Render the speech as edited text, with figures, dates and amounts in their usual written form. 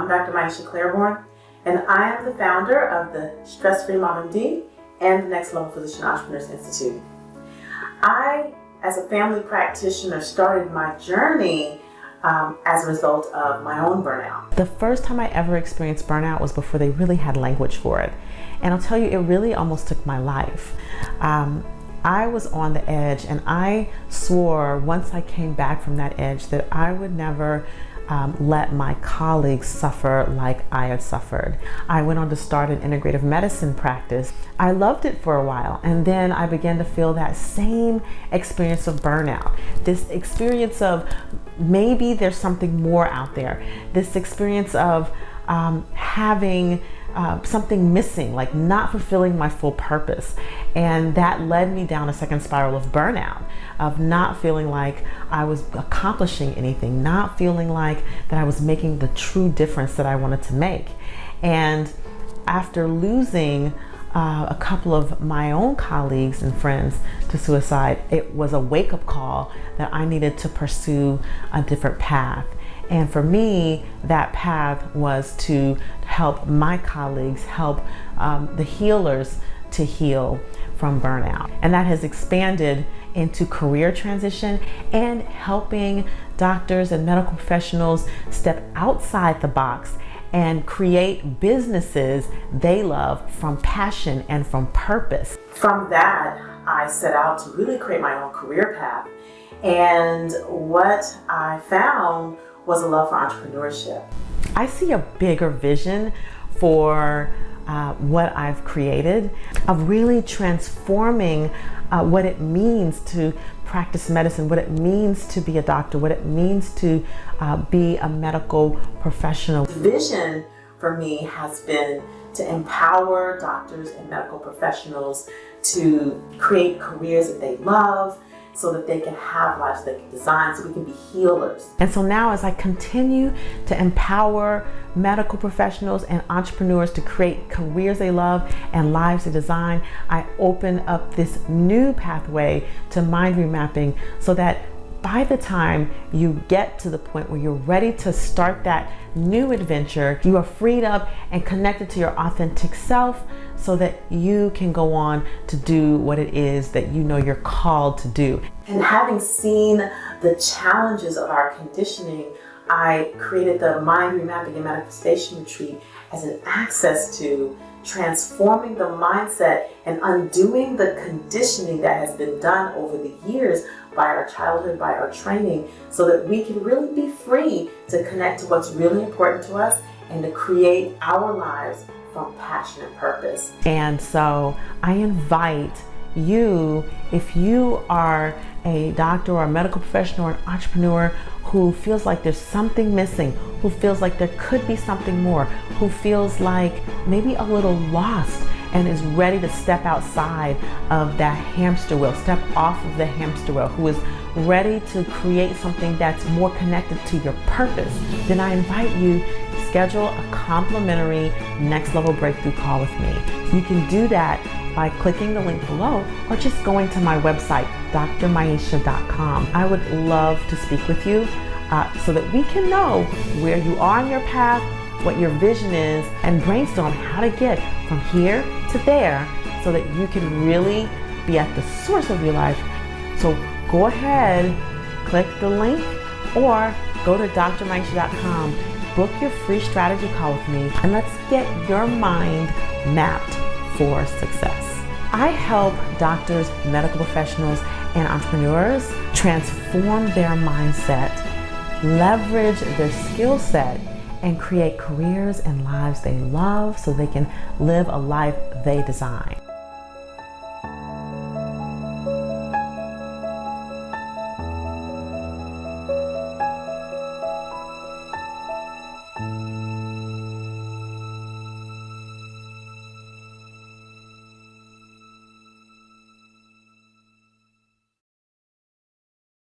I'm Dr. Maiysha Clairborne, and I am the founder of the Stress-Free Mom MD and the Next Level Physician Entrepreneurs Institute. I, as a family practitioner, started my journey as a result of my own burnout. The first time I ever experienced burnout was before they really had language for it. And I'll tell you, it really almost took my life. I was on the edge, and I swore once I came back from that edge that I would never let my colleagues suffer like I had suffered. I went on to start an integrative medicine practice. I loved it for a while, and then I began to feel that same experience of burnout. This experience of maybe there's something more out there. This experience of having something missing, like not fulfilling my full purpose. And that led me down a second spiral of burnout, of not feeling like I was accomplishing anything, not feeling like that I was making the true difference that I wanted to make. And after losing a couple of my own colleagues and friends to suicide, it was a wake-up call that I needed to pursue a different path. And for me, that path was to help my colleagues, help the healers to heal from burnout. And that has expanded into career transition and helping doctors and medical professionals step outside the box and create businesses they love from passion and from purpose. From that, I set out to really create my own career path. And what I found was a love for entrepreneurship. I see a bigger vision for what I've created, of really transforming what it means to practice medicine, what it means to be a doctor, what it means to be a medical professional. The vision for me has been to empower doctors and medical professionals to create careers that they love, so that they can have lives they can design, so we can be healers. And so now, as I continue to empower medical professionals and entrepreneurs to create careers they love and lives they design, I open up this new pathway to mind remapping, so that by the time you get to the point where you're ready to start that new adventure, you are freed up and connected to your authentic self, so that you can go on to do what it is that you know you're called to do. And having seen the challenges of our conditioning, I created the Mind Remapping and Manifestation Retreat as an access to transforming the mindset and undoing the conditioning that has been done over the years by our childhood, by our training, so that we can really be free to connect to what's really important to us and to create our lives from passion and purpose. And so I invite you, if you are a doctor or a medical professional or an entrepreneur who feels like there's something missing, who feels like there could be something more, who feels like maybe a little lost and is ready to step outside of that hamster wheel, step off of the hamster wheel, who is ready to create something that's more connected to your purpose, then I invite you to schedule a complimentary Next Level Breakthrough call with me. You can do that by clicking the link below or just going to my website, drmaiysha.com. I would love to speak with you so that we can know where you are on your path, what your vision is, and brainstorm how to get from here to there so that you can really be at the source of your life. So go ahead, click the link, or go to drmaiysha.com, book your free strategy call with me, and let's get your mind mapped for success. I help doctors, medical professionals, and entrepreneurs transform their mindset, leverage their skill set, and create careers and lives they love so they can live a life they design.